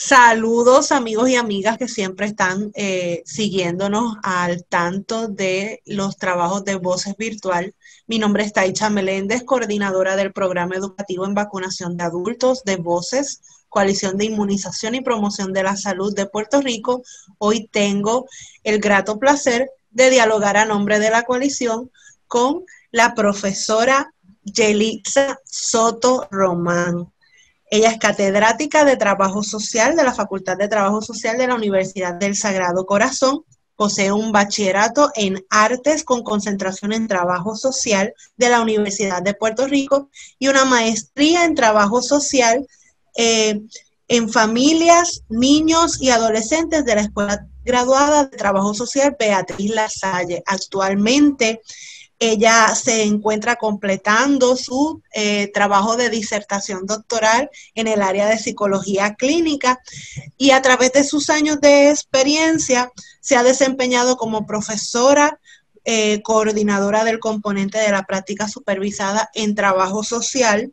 Saludos amigos y amigas que siempre están siguiéndonos al tanto de los trabajos de Voces Virtual. Mi nombre es Taicha Meléndez, coordinadora del programa educativo en vacunación de adultos de Voces, Coalición de Inmunización y Promoción de la Salud de Puerto Rico. Hoy tengo el grato placer de dialogar a nombre de la coalición con la profesora Yelitza Soto Román. Ella es catedrática de Trabajo Social de la Facultad de Trabajo Social de la Universidad del Sagrado Corazón. Posee un bachillerato en Artes con concentración en Trabajo Social de la Universidad de Puerto Rico y una maestría en Trabajo Social eh, en Familias, Niños y Adolescentes de la Escuela Graduada de Trabajo Social Beatriz Lasalle. Actualmente ella se encuentra completando su trabajo de disertación doctoral en el área de psicología clínica y a través de sus años de experiencia se ha desempeñado como profesora, coordinadora del componente de la práctica supervisada en trabajo social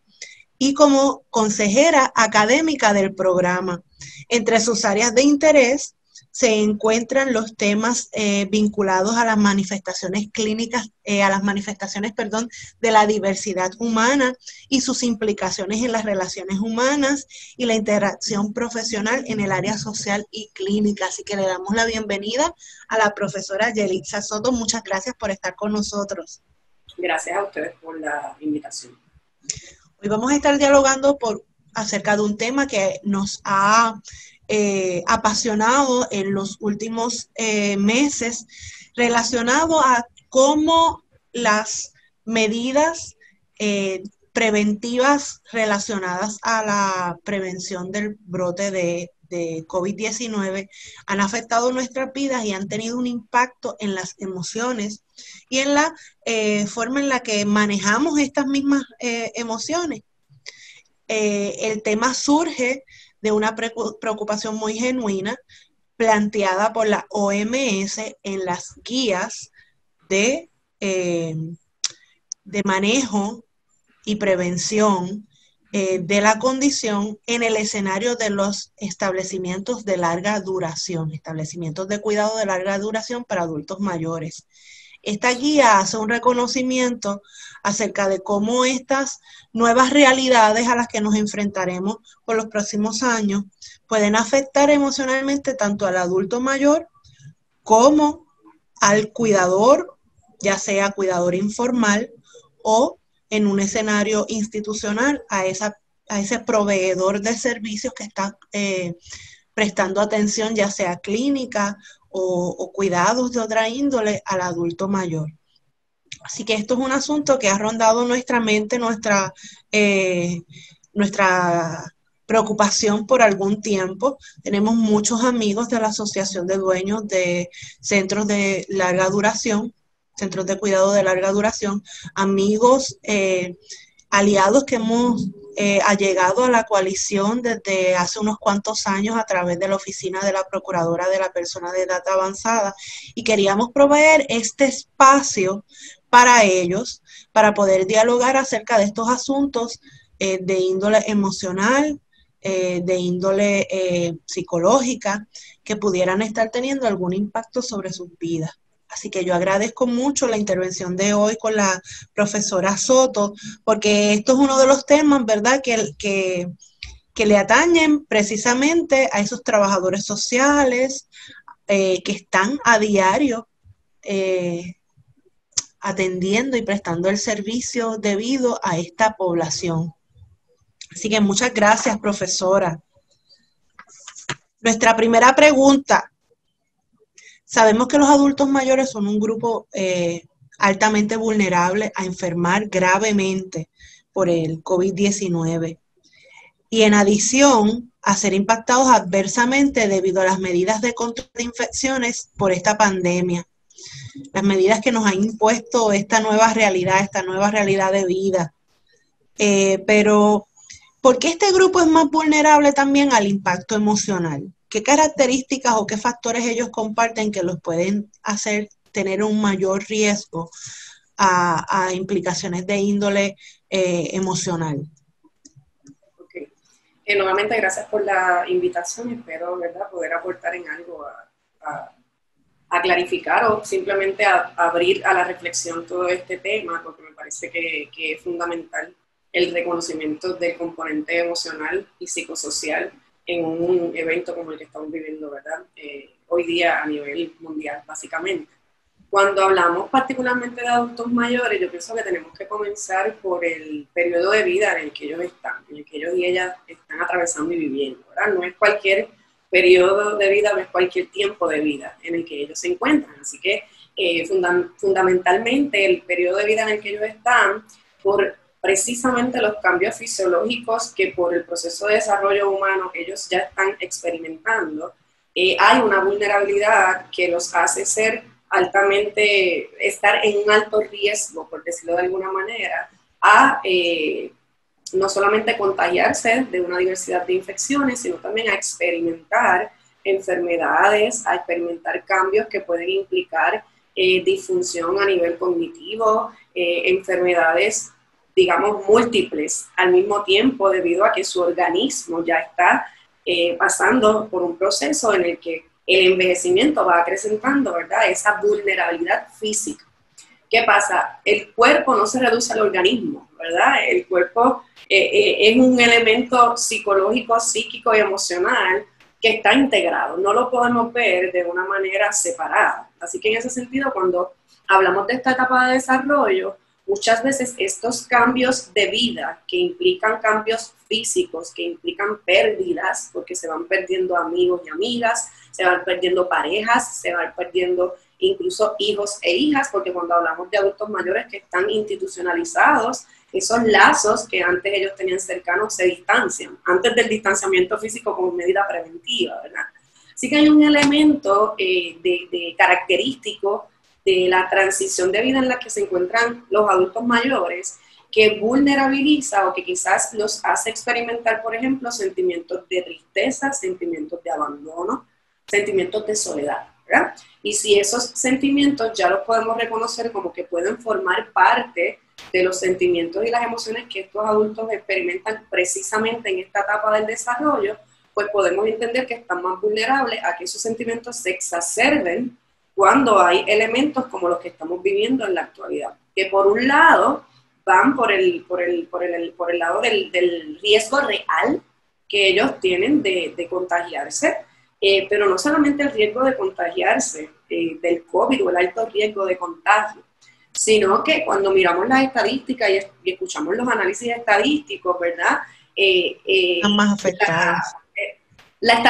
y como consejera académica del programa. Entre sus áreas de interés se encuentran los temas vinculados a las manifestaciones clínicas, a las manifestaciones, perdón, de la diversidad humana y sus implicaciones en las relaciones humanas y la interacción profesional en el área social y clínica. Así que le damos la bienvenida a la profesora Yelitza Soto. Muchas gracias por estar con nosotros. Gracias a ustedes por la invitación. Hoy vamos a estar dialogando acerca de un tema que nos ha apasionado en los últimos meses, relacionado a cómo las medidas preventivas relacionadas a la prevención del brote de COVID-19 han afectado nuestras vidas y han tenido un impacto en las emociones y en la forma en la que manejamos estas mismas emociones. El tema surge de una preocupación muy genuina planteada por la OMS en las guías de, eh, de manejo y prevención de la condición en el escenario de los establecimientos de larga duración, establecimientos de cuidado de larga duración para adultos mayores. Esta guía hace un reconocimiento acerca de cómo estas nuevas realidades a las que nos enfrentaremos por los próximos años pueden afectar emocionalmente tanto al adulto mayor como al cuidador, ya sea cuidador informal o en un escenario institucional a ese proveedor de servicios que está prestando atención, ya sea clínica o cuidados de otra índole al adulto mayor. Así que esto es un asunto que ha rondado nuestra mente, nuestra preocupación por algún tiempo. Tenemos muchos amigos de la Asociación de Dueños de Centros de Larga Duración, centros de cuidado de larga duración, amigos aliados que hemos allegado a la coalición desde hace unos cuantos años a través de la oficina de la Procuradora de la Persona de Edad Avanzada y queríamos proveer este espacio para ellos, para poder dialogar acerca de estos asuntos de índole emocional, de índole psicológica, que pudieran estar teniendo algún impacto sobre sus vidas. Así que yo agradezco mucho la intervención de hoy con la profesora Soto, porque esto es uno de los temas, ¿verdad?, que le atañen precisamente a esos trabajadores sociales que están a diario atendiendo y prestando el servicio debido a esta población. Así que muchas gracias, profesora. Nuestra primera pregunta. Sabemos que los adultos mayores son un grupo altamente vulnerable a enfermar gravemente por el COVID-19 y en adición a ser impactados adversamente debido a las medidas de control de infecciones por esta pandemia, las medidas que nos ha impuesto esta nueva realidad de vida. Pero, ¿por qué este grupo es más vulnerable también al impacto emocional? ¿Qué características o qué factores ellos comparten que los pueden hacer tener un mayor riesgo a implicaciones de índole emocional? Okay. Nuevamente, gracias por la invitación. Espero, ¿verdad?, poder aportar en algo a clarificar o simplemente a abrir a la reflexión todo este tema, porque me parece que es fundamental el reconocimiento del componente emocional y psicosocial en un evento como el que estamos viviendo, ¿verdad? Hoy día a nivel mundial, básicamente. Cuando hablamos particularmente de adultos mayores, yo pienso que tenemos que comenzar por el periodo de vida en el que ellos están, en el que ellos y ellas están atravesando y viviendo, ¿verdad? No es cualquier periodo de vida, no es cualquier tiempo de vida en el que ellos se encuentran. Así que fundamentalmente el periodo de vida en el que ellos están, por precisamente los cambios fisiológicos que por el proceso de desarrollo humano ellos ya están experimentando, hay una vulnerabilidad que los hace ser altamente, estar en un alto riesgo, por decirlo de alguna manera, a no solamente contagiarse de una diversidad de infecciones, sino también a experimentar enfermedades, a experimentar cambios que pueden implicar disfunción a nivel cognitivo, enfermedades, digamos, múltiples al mismo tiempo, debido a que su organismo ya está pasando por un proceso en el que el envejecimiento va acrecentando, ¿verdad?, esa vulnerabilidad física. ¿Qué pasa? El cuerpo no se reduce al organismo, ¿verdad? El cuerpo es un elemento psicológico, psíquico y emocional que está integrado. No lo podemos ver de una manera separada. Así que en ese sentido, cuando hablamos de esta etapa de desarrollo, muchas veces estos cambios de vida que implican cambios físicos, que implican pérdidas, porque se van perdiendo amigos y amigas, se van perdiendo parejas, se van perdiendo incluso hijos e hijas, porque cuando hablamos de adultos mayores que están institucionalizados, esos lazos que antes ellos tenían cercanos se distancian, antes del físico como medida preventiva, ¿verdad? Así que hay un elemento de característico de la transición de vida en la que se encuentran los adultos mayores, que vulnerabiliza o que quizás los hace experimentar, por ejemplo, sentimientos de tristeza, sentimientos de abandono, sentimientos de soledad, ¿verdad? Y si esos sentimientos ya los podemos reconocer como que pueden formar parte de los sentimientos y las emociones que estos adultos experimentan precisamente en esta etapa del desarrollo, pues podemos entender que están más vulnerables a que esos sentimientos se exacerben cuando hay elementos como los que estamos viviendo en la actualidad, que por un lado van por el lado del riesgo real que ellos tienen de contagiarse, pero no solamente el riesgo de contagiarse del COVID o el alto riesgo de contagio, sino que cuando miramos las estadísticas y escuchamos los análisis estadísticos, ¿verdad? Están más afectados.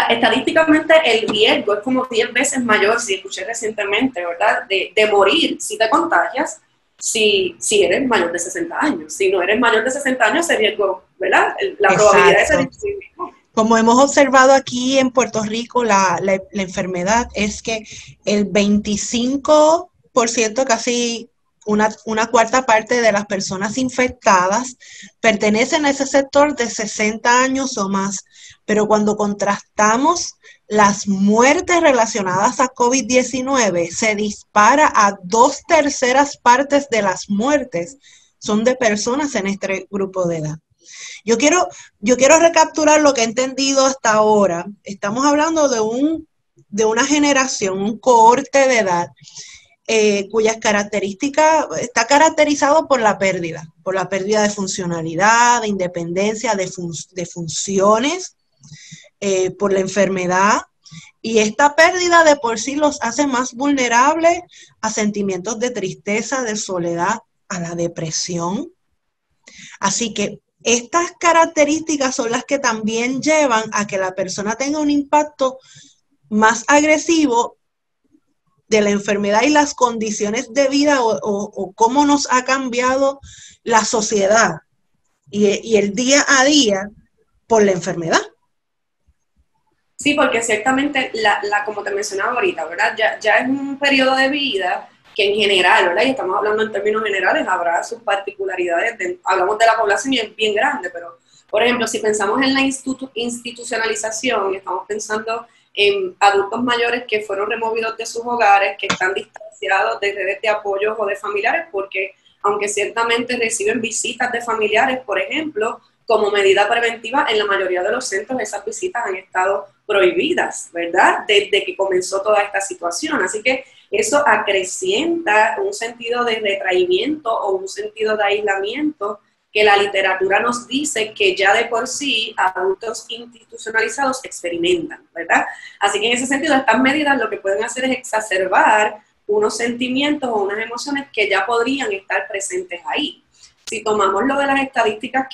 Estadísticamente el riesgo es como 10 veces mayor, si escuché recientemente, ¿verdad? De morir si te contagias, si eres mayor de 60 años. Si no eres mayor de 60 años, ese riesgo, ¿verdad? La probabilidad de ser mismo. Como hemos observado aquí en Puerto Rico, la enfermedad es que el 25%, casi una cuarta parte de las personas infectadas pertenecen a ese sector de 60 años o más. Pero cuando contrastamos las muertes relacionadas a COVID-19, se dispara a 2/3 partes de las muertes son de personas en este grupo de edad. Yo quiero recapturar lo que he entendido hasta ahora. Estamos hablando de una generación, un cohorte de edad, cuyas características está caracterizado por la pérdida de funcionalidad, de independencia, de funciones, por la enfermedad. Y esta pérdida de por sí los hace más vulnerables a sentimientos de tristeza, de soledad, a la depresión. Así que estas características son las que también llevan a que la persona tenga un impacto más agresivo de la enfermedad y las condiciones de vida o cómo nos ha cambiado la sociedad y el día a día por la enfermedad. Sí, porque ciertamente, como te mencionaba ahorita, ¿verdad? Ya es un periodo de vida que en general, ¿verdad? Y estamos hablando en términos generales, habrá sus particularidades, hablamos de la población y es bien grande, pero, por ejemplo, si pensamos en la institucionalización, estamos pensando en adultos mayores que fueron removidos de sus hogares, que están distanciados de redes de apoyo o de familiares, porque aunque ciertamente reciben visitas de familiares, por ejemplo, como medida preventiva, en la mayoría de los centros esas visitas han estado prohibidas, ¿verdad? Desde que comenzó toda esta situación. Así que eso acrecienta un sentido de retraimiento o un sentido de aislamiento que la literatura nos dice que ya de por sí adultos institucionalizados experimentan, ¿verdad? Así que en ese sentido, estas medidas lo que pueden hacer es exacerbar unos sentimientos o unas emociones que ya podrían estar presentes ahí. Si tomamos lo de las estadísticas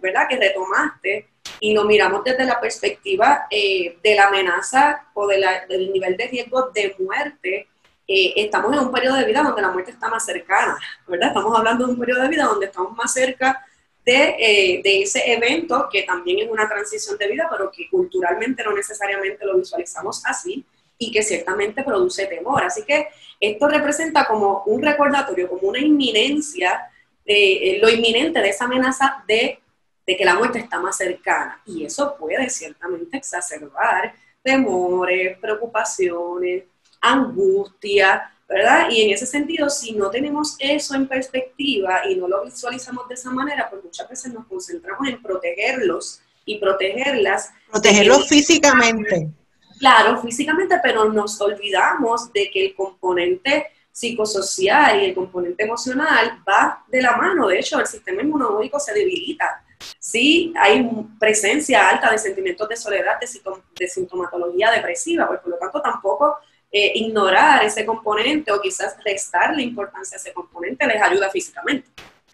¿verdad?, que retomaste y lo miramos desde la perspectiva de la amenaza o del nivel de riesgo de muerte, estamos en un periodo de vida donde la muerte está más cercana, ¿verdad? Estamos hablando de un periodo de vida donde estamos más cerca de ese evento que también es una transición de vida, pero que culturalmente no necesariamente lo visualizamos así y que ciertamente produce temor. Así que esto representa como un recordatorio, como una inminencia, lo inminente de esa amenaza de que la muerte está más cercana. Y eso puede ciertamente exacerbar temores, preocupaciones, angustia, ¿verdad? Y en ese sentido, si no tenemos eso en perspectiva y no lo visualizamos de esa manera, pues muchas veces nos concentramos en protegerlos y protegerlas. Protegerlos físicamente. Claro, físicamente, pero nos olvidamos de que el componente psicosocial y el componente emocional va de la mano. De hecho, el sistema inmunológico se debilita. Sí, hay presencia alta de sentimientos de soledad, de sintomatología depresiva, pues por lo tanto tampoco ignorar ese componente o quizás restarle importancia a ese componente les ayuda físicamente.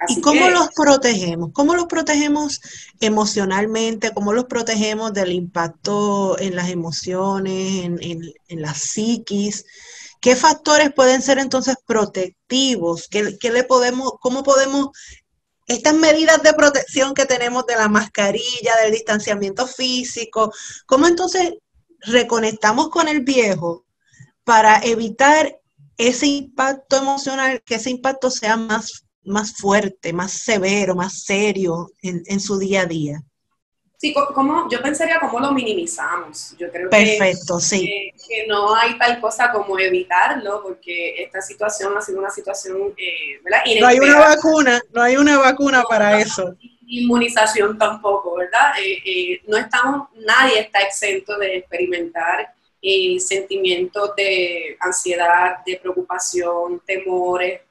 ¿Y cómo los protegemos? ¿Cómo los protegemos emocionalmente? ¿Cómo los protegemos del impacto en las emociones, en la psiquis? ¿Qué factores pueden ser entonces protectivos? ¿Cómo podemos, estas medidas de protección que tenemos de la mascarilla, del distanciamiento físico, cómo entonces reconectamos con el viejo para evitar ese impacto emocional, que ese impacto sea más fuerte, más severo, más serio en su día a día? Sí, yo pensaría cómo lo minimizamos. Yo creo Perfecto, sí. Que no hay tal cosa como evitarlo, porque esta situación ha sido una situación, ¿verdad? No hay una vacuna para eso. Inmunización tampoco, ¿verdad? Nadie está exento de experimentar sentimientos de ansiedad, de preocupación, temores,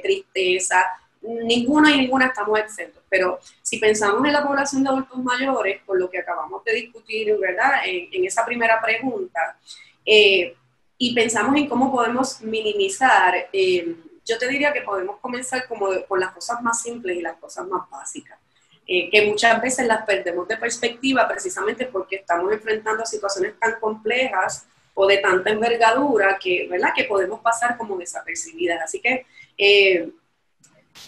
tristeza. Ninguno y ninguna estamos exentos, pero si pensamos en la población de adultos mayores, por lo que acabamos de discutir, ¿verdad?, en esa primera pregunta, y pensamos en cómo podemos minimizar, yo te diría que podemos comenzar con las cosas más simples y las cosas más básicas, que muchas veces las perdemos de perspectiva precisamente porque estamos enfrentando situaciones tan complejas o de tanta envergadura que, ¿verdad?, que podemos pasar como desapercibidas. Así que,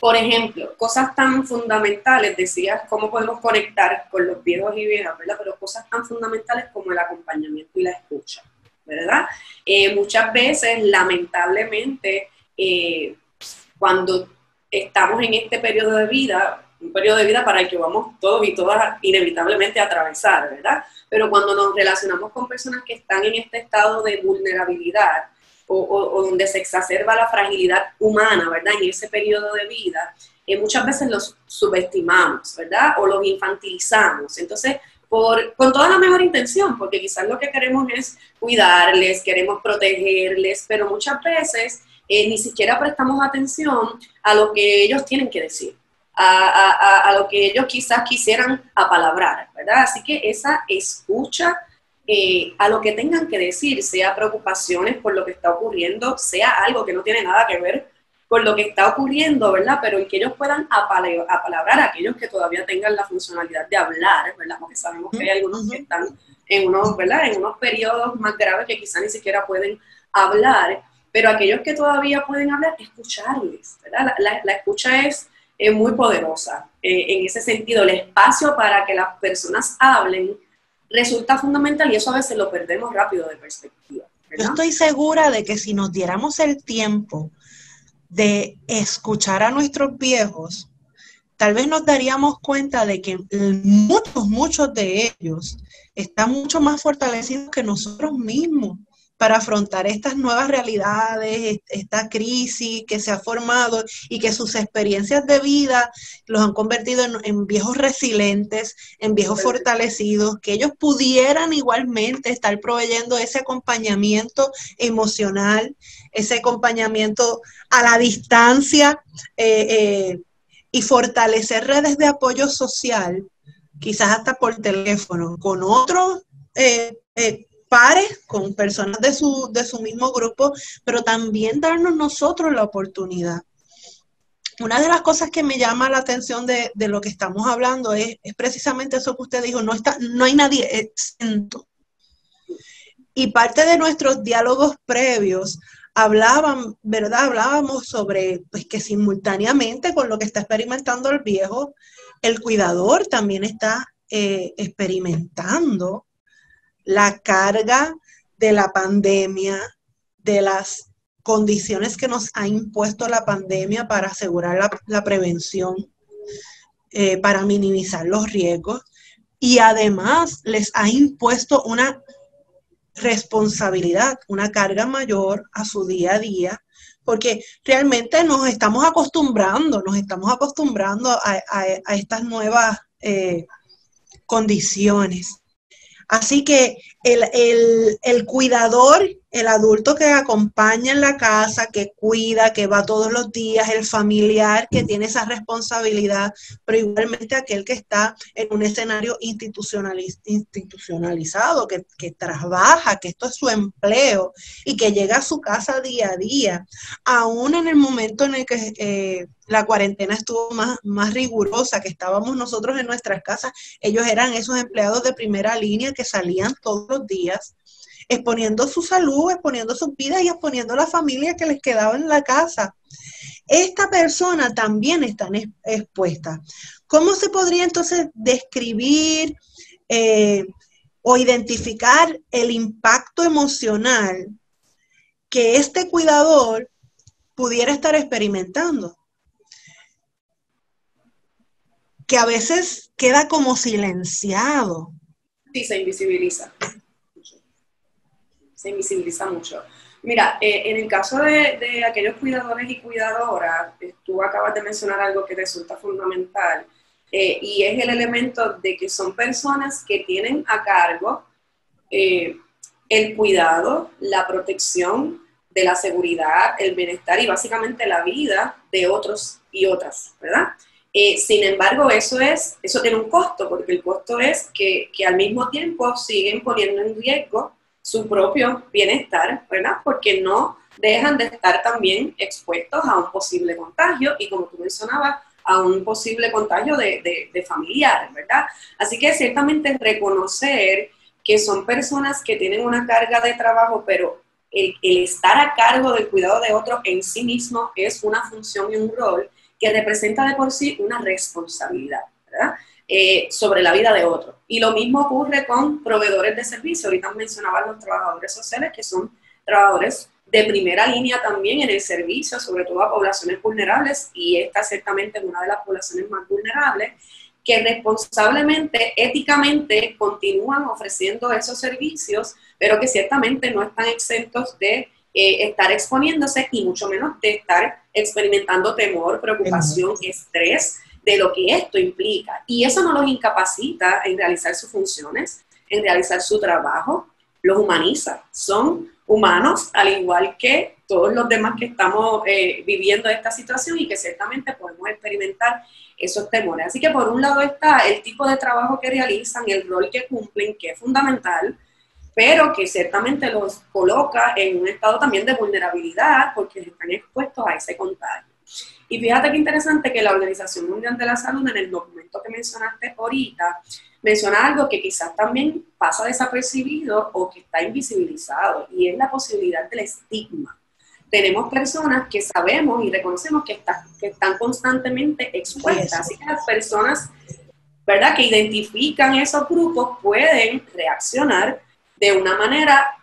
por ejemplo, cosas tan fundamentales, decías, cómo podemos conectar con los viejos y viejas, ¿verdad? Pero cosas tan fundamentales como el acompañamiento y la escucha, ¿verdad? Muchas veces, lamentablemente, cuando estamos en este periodo de vida, un periodo de vida para el que vamos todos y todas inevitablemente a atravesar, ¿verdad? Pero cuando nos relacionamos con personas que están en este estado de vulnerabilidad, o donde se exacerba la fragilidad humana, ¿verdad?, en ese periodo de vida, muchas veces los subestimamos, ¿verdad?, o los infantilizamos. Entonces, con toda la mejor intención, porque quizás lo que queremos es cuidarles, queremos protegerles, pero muchas veces ni siquiera prestamos atención a lo que ellos tienen que decir, a lo que ellos quizás quisieran apalabrar, ¿verdad? Así que esa escucha a lo que tengan que decir, sea preocupaciones por lo que está ocurriendo, sea algo que no tiene nada que ver con lo que está ocurriendo, ¿verdad? Pero en que ellos puedan apalabrar a aquellos que todavía tengan la funcionalidad de hablar, ¿verdad? Porque sabemos que hay algunos que están en unos, ¿verdad?, en unos periodos más graves que quizás ni siquiera pueden hablar, pero aquellos que todavía pueden hablar, escucharles, ¿verdad? La escucha es muy poderosa. En ese sentido, el espacio para que las personas hablen resulta fundamental y eso a veces lo perdemos rápido de perspectiva, ¿verdad? Yo estoy segura de que si nos diéramos el tiempo de escuchar a nuestros viejos, tal vez nos daríamos cuenta de que muchos de ellos están mucho más fortalecidos que nosotros mismos. para afrontar estas nuevas realidades, esta crisis que se ha formado y que sus experiencias de vida los han convertido en viejos resilientes, en viejos fortalecidos, que ellos pudieran igualmente estar proveyendo ese acompañamiento emocional, ese acompañamiento a la distancia y fortalecer redes de apoyo social, quizás hasta por teléfono, con otros pares, con personas de su mismo grupo, pero también darnos nosotros la oportunidad. Una de las cosas que me llama la atención de lo que estamos hablando es precisamente eso que usted dijo, no hay nadie exento. Y parte de nuestros diálogos previos hablábamos sobre pues, que simultáneamente con lo que está experimentando el viejo, el cuidador también está experimentando la carga de la pandemia, de las condiciones que nos ha impuesto la pandemia para asegurar la prevención, para minimizar los riesgos, y además les ha impuesto una responsabilidad, una carga mayor a su día a día, porque realmente nos estamos acostumbrando a estas nuevas condiciones. Así que el cuidador, el adulto que acompaña en la casa, que cuida, que va todos los días, el familiar que tiene esa responsabilidad, pero igualmente aquel que está en un escenario institucionalizado, que trabaja, que esto es su empleo y que llega a su casa día a día, aún en el momento en el que la cuarentena estuvo más rigurosa, que estábamos nosotros en nuestras casas, ellos eran esos empleados de primera línea que salían todos los días, exponiendo su salud, exponiendo sus vidas y exponiendo la familia que les quedaba en la casa. Esta persona también está expuesta. ¿Cómo se podría entonces describir o identificar el impacto emocional que este cuidador pudiera estar experimentando? Que a veces queda como silenciado. Sí, se invisibiliza. Se invisibiliza mucho. Mira, en el caso de aquellos cuidadores y cuidadoras, tú acabas de mencionar algo que resulta fundamental, y es el elemento de que son personas que tienen a cargo el cuidado, la protección de la seguridad, el bienestar y básicamente la vida de otros y otras, ¿verdad? Sin embargo, eso tiene un costo, porque el costo es que al mismo tiempo siguen poniendo en riesgo su propio bienestar, ¿verdad? Porque no dejan de estar también expuestos a un posible contagio y, como tú mencionabas, a un posible contagio de familiares, ¿verdad? Así que ciertamente reconocer que son personas que tienen una carga de trabajo, pero el estar a cargo del cuidado de otros en sí mismo es una función y un rol que representa de por sí una responsabilidad, ¿verdad? Sobre la vida de otros. Y lo mismo ocurre con proveedores de servicios. Ahorita mencionaban los trabajadores sociales, que son trabajadores de primera línea también en el servicio, sobre todo a poblaciones vulnerables, y esta ciertamente es una de las poblaciones más vulnerables, que responsablemente, éticamente, continúan ofreciendo esos servicios, pero que ciertamente no están exentos de estar exponiéndose y mucho menos de estar experimentando temor, preocupación, estrés, de lo que esto implica. Y eso no los incapacita en realizar sus funciones, en realizar su trabajo, los humaniza. Son humanos, al igual que todos los demás que estamos viviendo esta situación y que ciertamente podemos experimentar esos temores. Así que por un lado está el tipo de trabajo que realizan, el rol que cumplen, que es fundamental, pero que ciertamente los coloca en un estado también de vulnerabilidad porque están expuestos a ese contagio. Y fíjate qué interesante que la Organización Mundial de la Salud, en el documento que mencionaste ahorita, menciona algo que quizás también pasa desapercibido o que está invisibilizado, y es la posibilidad del estigma. Tenemos personas que sabemos y reconocemos que están constantemente expuestas, así que las personas, ¿verdad?, que identifican esos grupos pueden reaccionar de una manera.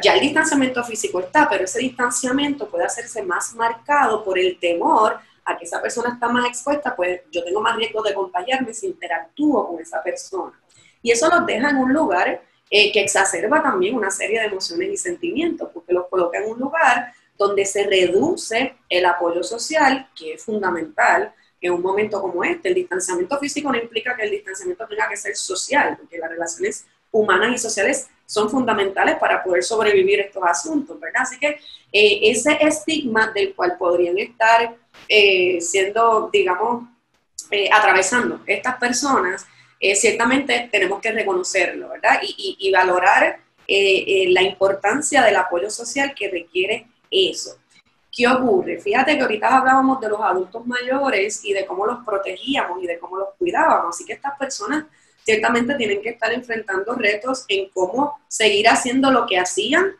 Ya el distanciamiento físico está, pero ese distanciamiento puede hacerse más marcado por el temor a que esa persona está más expuesta, pues yo tengo más riesgo de contagiarme si interactúo con esa persona. Y eso los deja en un lugar que exacerba también una serie de emociones y sentimientos, porque los coloca en un lugar donde se reduce el apoyo social, que es fundamental en un momento como este. El distanciamiento físico no implica que el distanciamiento tenga que ser social, porque las relaciones humanas y sociales son fundamentales para poder sobrevivir estos asuntos, ¿verdad? Así que ese estigma del cual podrían estar siendo, digamos, atravesando estas personas, ciertamente tenemos que reconocerlo, ¿verdad? Y valorar la importancia del apoyo social que requiere eso. ¿Qué ocurre? Fíjate que ahorita hablábamos de los adultos mayores y de cómo los protegíamos y de cómo los cuidábamos, así que estas personas ciertamente tienen que estar enfrentando retos en cómo seguir haciendo lo que hacían,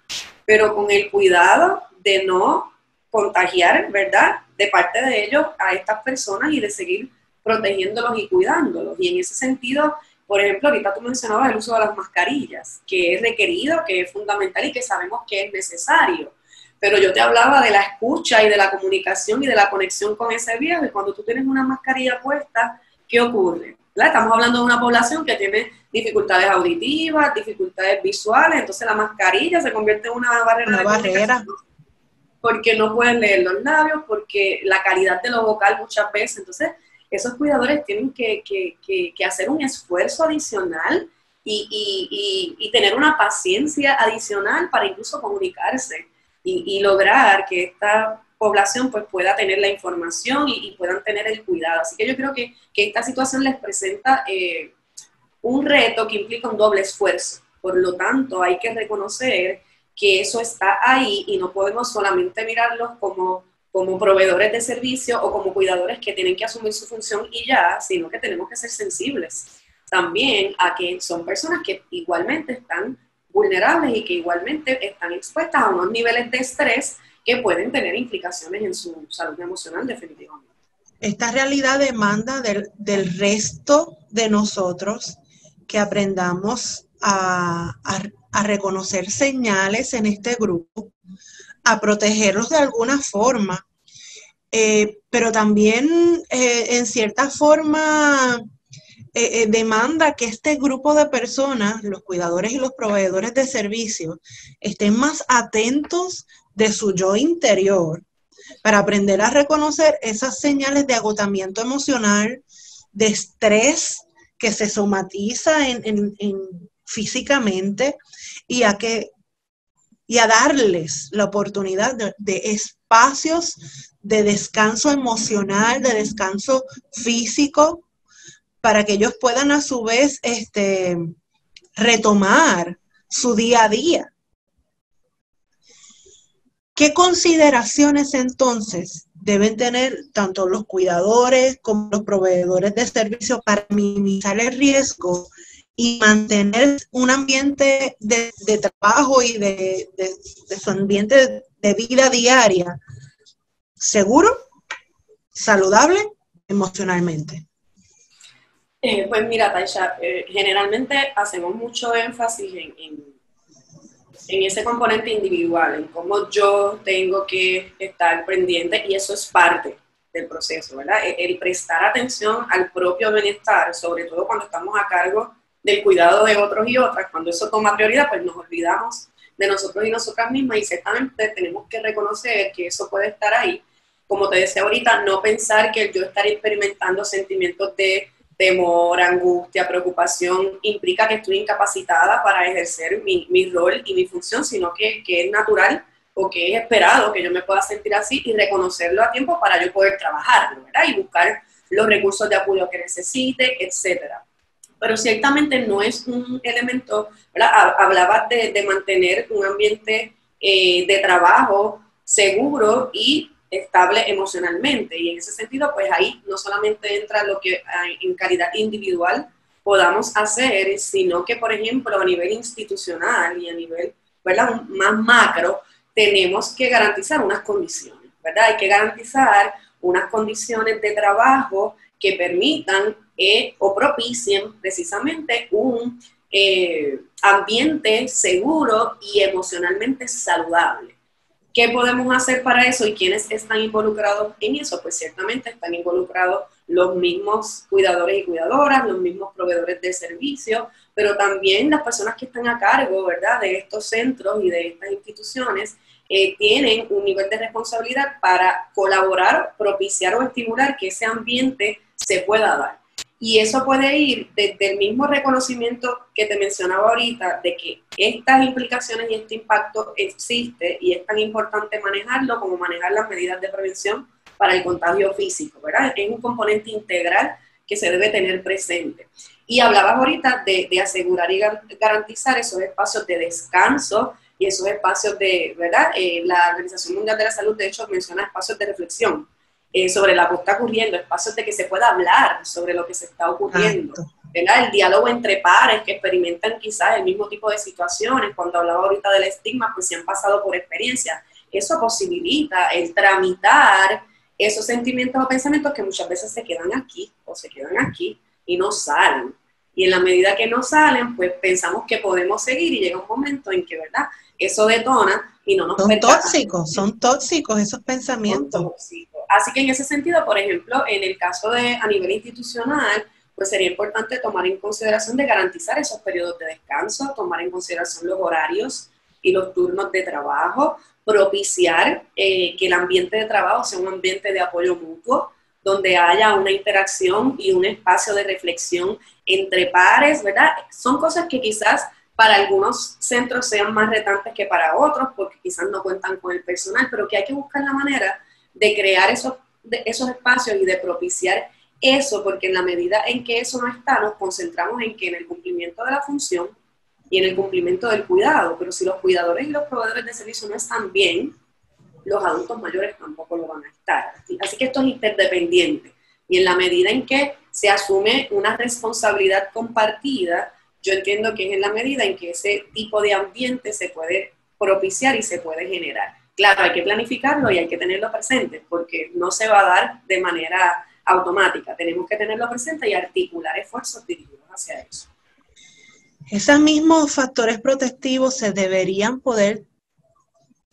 pero con el cuidado de no contagiar, ¿verdad?, de parte de ellos a estas personas y de seguir protegiéndolos y cuidándolos. Y en ese sentido, por ejemplo, ahorita tú mencionabas el uso de las mascarillas, que es requerido, que es fundamental y que sabemos que es necesario. Pero yo te hablaba de la escucha y de la comunicación y de la conexión con ese viejo, y cuando tú tienes una mascarilla puesta, ¿qué ocurre? ¿Verdad? Estamos hablando de una población que tiene dificultades auditivas, dificultades visuales, entonces la mascarilla se convierte en una barrera de comunicación, porque no pueden leer los labios, porque la calidad de lo vocal muchas veces, entonces esos cuidadores tienen que hacer un esfuerzo adicional y tener una paciencia adicional para incluso comunicarse y lograr que esta población pues pueda tener la información y puedan tener el cuidado. Así que yo creo que esta situación les presenta un reto que implica un doble esfuerzo. Por lo tanto, hay que reconocer que eso está ahí y no podemos solamente mirarlos como proveedores de servicio o como cuidadores que tienen que asumir su función y ya, sino que tenemos que ser sensibles también a que son personas que igualmente están vulnerables y que igualmente están expuestas a unos niveles de estrés que pueden tener implicaciones en su salud emocional definitivamente. Esta realidad demanda del resto de nosotros que aprendamos a reconocer señales en este grupo, a protegerlos de alguna forma, pero también en cierta forma demanda que este grupo de personas, los cuidadores y los proveedores de servicios, estén más atentos de su yo interior para aprender a reconocer esas señales de agotamiento emocional, de estrés que se somatiza físicamente y a darles la oportunidad de espacios de descanso emocional, de descanso físico, para que ellos puedan a su vez retomar su día a día. ¿Qué consideraciones entonces deben tener tanto los cuidadores como los proveedores de servicios para minimizar el riesgo y mantener un ambiente de trabajo y de su ambiente de vida diaria seguro, saludable, emocionalmente? Pues mira, Taisha, generalmente hacemos mucho énfasis en ese componente individual, en cómo yo tengo que estar pendiente, y eso es parte del proceso, ¿verdad? El prestar atención al propio bienestar, sobre todo cuando estamos a cargo del cuidado de otros y otras, cuando eso toma prioridad, pues nos olvidamos de nosotros y nosotras mismas, y ciertamente tenemos que reconocer que eso puede estar ahí. Como te decía ahorita, no pensar que yo estar experimentando sentimientos de temor, angustia, preocupación, implica que estoy incapacitada para ejercer mi rol y mi función, sino que es natural o que es esperado que yo me pueda sentir así y reconocerlo a tiempo para yo poder trabajarlo, ¿verdad? Y buscar los recursos de apoyo que necesite, etcétera. Pero ciertamente no es un elemento, ¿verdad? Hablabas de mantener un ambiente de trabajo seguro y estable emocionalmente, y en ese sentido pues ahí no solamente entra lo que en calidad individual podamos hacer, sino que por ejemplo a nivel institucional y a nivel, ¿verdad?, más macro, tenemos que garantizar unas condiciones, ¿verdad? Hay que garantizar unas condiciones de trabajo que permitan o propicien precisamente un ambiente seguro y emocionalmente saludable. ¿Qué podemos hacer para eso y quiénes están involucrados en eso? Pues ciertamente están involucrados los mismos cuidadores y cuidadoras, los mismos proveedores de servicios, pero también las personas que están a cargo, ¿verdad?, de estos centros y de estas instituciones tienen un nivel de responsabilidad para colaborar, propiciar o estimular que ese ambiente se pueda dar. Y eso puede ir desde el mismo reconocimiento que te mencionaba ahorita, de que estas implicaciones y este impacto existe y es tan importante manejarlo como manejar las medidas de prevención para el contagio físico, ¿verdad? Es un componente integral que se debe tener presente. Y hablabas ahorita de asegurar y garantizar esos espacios de descanso y esos espacios de, ¿verdad? La Organización Mundial de la Salud, de hecho, menciona espacios de reflexión sobre lo que está ocurriendo, espacios de que se pueda hablar sobre lo que se está ocurriendo, ¿verdad? El diálogo entre pares que experimentan quizás el mismo tipo de situaciones. Cuando hablaba ahorita del estigma, pues si han pasado por experiencia, eso posibilita el tramitar esos sentimientos o pensamientos que muchas veces se quedan aquí o se quedan aquí y no salen. Y en la medida que no salen, pues pensamos que podemos seguir y llega un momento en que, ¿verdad?, eso detona y no nos percatamos. Son tóxicos esos pensamientos. Son tóxicos. Así que en ese sentido, por ejemplo, en el caso de a nivel institucional, pues sería importante tomar en consideración de garantizar esos periodos de descanso, tomar en consideración los horarios y los turnos de trabajo, propiciar que el ambiente de trabajo sea un ambiente de apoyo mutuo, donde haya una interacción y un espacio de reflexión entre pares, ¿verdad? Son cosas que quizás para algunos centros sean más retantes que para otros, porque quizás no cuentan con el personal, pero que hay que buscar la manera de crear esos espacios y de propiciar eso, porque en la medida en que eso no está, nos concentramos en que en el cumplimiento de la función y en el cumplimiento del cuidado, pero si los cuidadores y los proveedores de servicio no están bien, los adultos mayores tampoco lo van a estar. Así que esto es interdependiente. Y en la medida en que se asume una responsabilidad compartida, yo entiendo que es en la medida en que ese tipo de ambiente se puede propiciar y se puede generar. Claro, hay que planificarlo y hay que tenerlo presente, porque no se va a dar de manera automática. Tenemos que tenerlo presente y articular esfuerzos dirigidos hacia eso. Esos mismos factores protectivos se deberían poder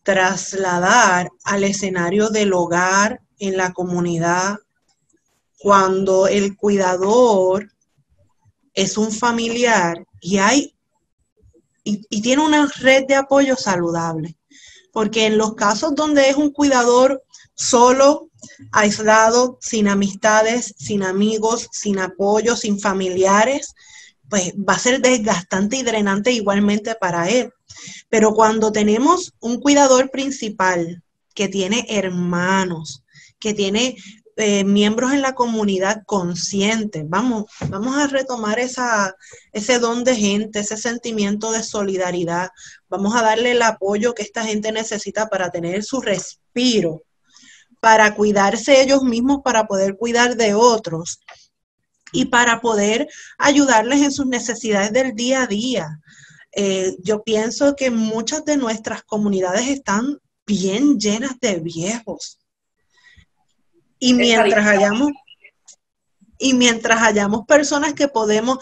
trasladar al escenario del hogar, en la comunidad, cuando el cuidador es un familiar y tiene una red de apoyo saludable. Porque en los casos donde es un cuidador solo, aislado, sin amistades, sin amigos, sin apoyo, sin familiares, pues va a ser desgastante y drenante igualmente para él. Pero cuando tenemos un cuidador principal que tiene hermanos, que tiene miembros en la comunidad conscientes, vamos a retomar ese don de gente, ese sentimiento de solidaridad, vamos a darle el apoyo que esta gente necesita para tener su respiro, para cuidarse ellos mismos, para poder cuidar de otros y para poder ayudarles en sus necesidades del día a día. Yo pienso que muchas de nuestras comunidades están bien llenas de viejos. Y mientras hayamos personas que podemos,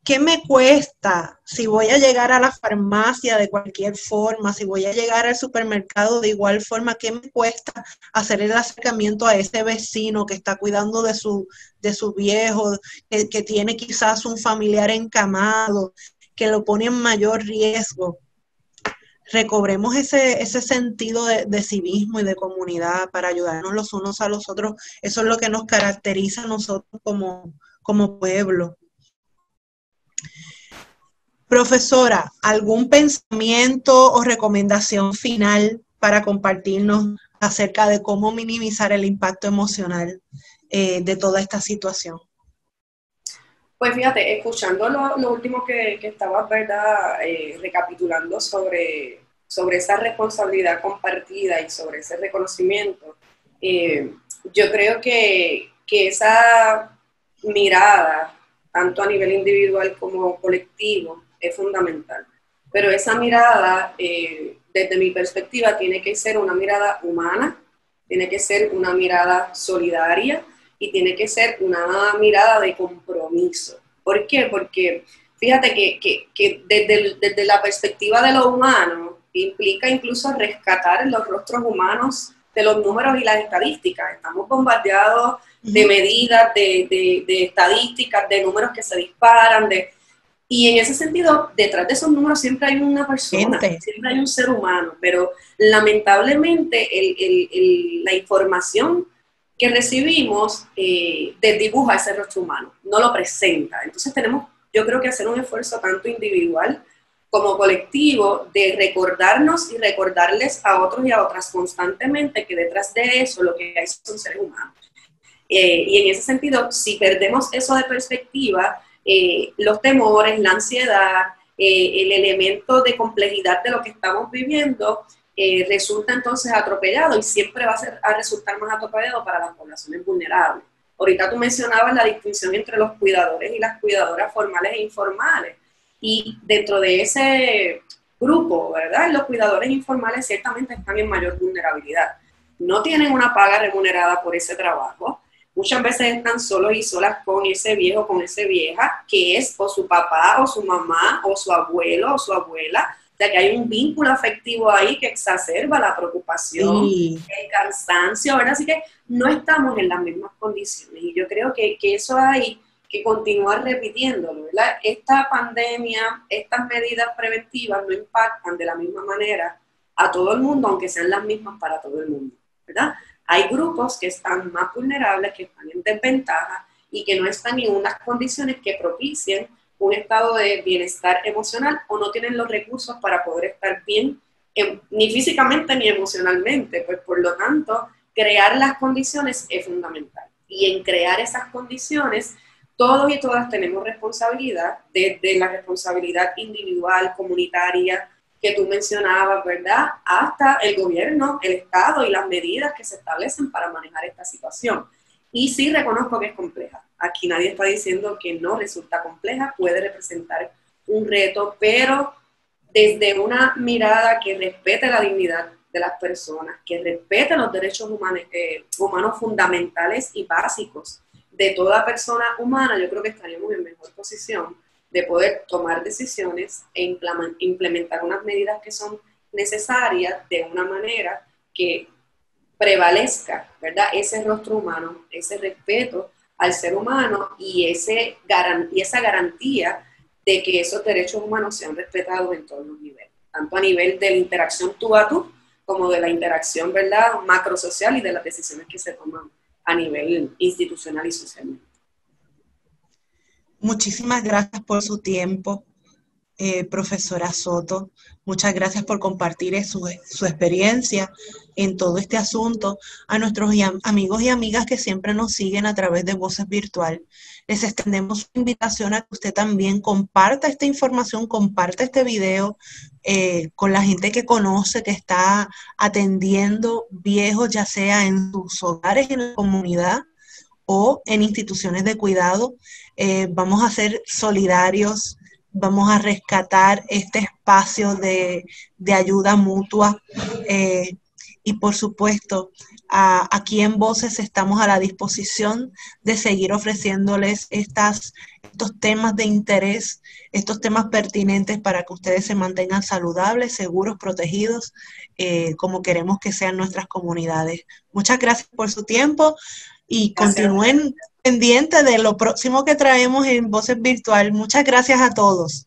¿qué me cuesta si voy a llegar a la farmacia de cualquier forma, si voy a llegar al supermercado de igual forma? ¿Qué me cuesta hacer el acercamiento a ese vecino que está cuidando de su viejo, que tiene quizás un familiar encamado, que lo pone en mayor riesgo? Recobremos ese sentido de civismo y de comunidad para ayudarnos los unos a los otros. Eso es lo que nos caracteriza a nosotros como pueblo. Profesora, ¿algún pensamiento o recomendación final para compartirnos acerca de cómo minimizar el impacto emocional de toda esta situación? Pues fíjate, escuchando lo último que estabas, ¿verdad?, recapitulando sobre esa responsabilidad compartida y sobre ese reconocimiento, yo creo que esa mirada, tanto a nivel individual como colectivo, es fundamental. Pero esa mirada, desde mi perspectiva, tiene que ser una mirada humana, tiene que ser una mirada solidaria, y tiene que ser una mirada de compromiso. ¿Por qué? Porque fíjate que desde la perspectiva de lo humano implica incluso rescatar los rostros humanos de los números y las estadísticas. Estamos bombardeados de medidas, de estadísticas, de números que se disparan, y en ese sentido, detrás de esos números siempre hay una persona, siempre hay un ser humano, pero lamentablemente la información que recibimos desdibuja ese rostro humano, no lo presenta. Entonces tenemos, yo creo que hacer un esfuerzo tanto individual como colectivo de recordarnos y recordarles a otros y a otras constantemente que detrás de eso lo que hay son seres humanos. Y en ese sentido, si perdemos eso de perspectiva, los temores, la ansiedad, el elemento de complejidad de lo que estamos viviendo resulta entonces atropellado y siempre va a resultar más atropellado para las poblaciones vulnerables. Ahorita tú mencionabas la distinción entre los cuidadores y las cuidadoras formales e informales. Y dentro de ese grupo, ¿verdad? Los cuidadores informales ciertamente están en mayor vulnerabilidad. No tienen una paga remunerada por ese trabajo. Muchas veces están solos y solas con ese viejo, con esa vieja, que es o su papá, o su mamá, o su abuelo, o su abuela. O sea, que hay un vínculo afectivo ahí que exacerba la preocupación, el cansancio, ¿verdad? Así que no estamos en las mismas condiciones. Y yo creo que eso hay que continuar repitiéndolo, ¿verdad? Esta pandemia, estas medidas preventivas no impactan de la misma manera a todo el mundo, aunque sean las mismas para todo el mundo, ¿verdad? Hay grupos que están más vulnerables, que están en desventaja y que no están en unas condiciones que propicien un estado de bienestar emocional o no tienen los recursos para poder estar bien, ni físicamente ni emocionalmente. Pues por lo tanto, crear las condiciones es fundamental. Y en crear esas condiciones, todos y todas tenemos responsabilidad, desde la responsabilidad individual, comunitaria, que tú mencionabas, ¿verdad? Hasta el gobierno, el Estado y las medidas que se establecen para manejar esta situación. Y sí reconozco que es compleja. Aquí nadie está diciendo que no resulta compleja, puede representar un reto, pero desde una mirada que respete la dignidad de las personas, que respete los derechos humanos fundamentales y básicos de toda persona humana, yo creo que estaríamos en mejor posición de poder tomar decisiones e implementar unas medidas que son necesarias de una manera que prevalezca, ¿verdad? Ese rostro humano, ese respeto al ser humano y esa garantía de que esos derechos humanos sean respetados en todos los niveles, tanto a nivel de la interacción tú a tú, como de la interacción, ¿verdad?, macrosocial y de las decisiones que se toman a nivel institucional y social. Muchísimas gracias por su tiempo, profesora Soto. Muchas gracias por compartir su experiencia en todo este asunto. A nuestros amigos y amigas que siempre nos siguen a través de Voces Virtual, les extendemos una invitación a que usted también comparta esta información, comparta este video con la gente que conoce, que está atendiendo viejos, ya sea en sus hogares, en la comunidad o en instituciones de cuidado. Vamos a ser solidarios, vamos a rescatar este espacio de ayuda mutua y por supuesto aquí en Voces estamos a la disposición de seguir ofreciéndoles estos temas de interés, estos temas pertinentes para que ustedes se mantengan saludables, seguros, protegidos, como queremos que sean nuestras comunidades. Muchas gracias por su tiempo y continúen pendientes de lo próximo que traemos en Voces Virtual. Muchas gracias a todos.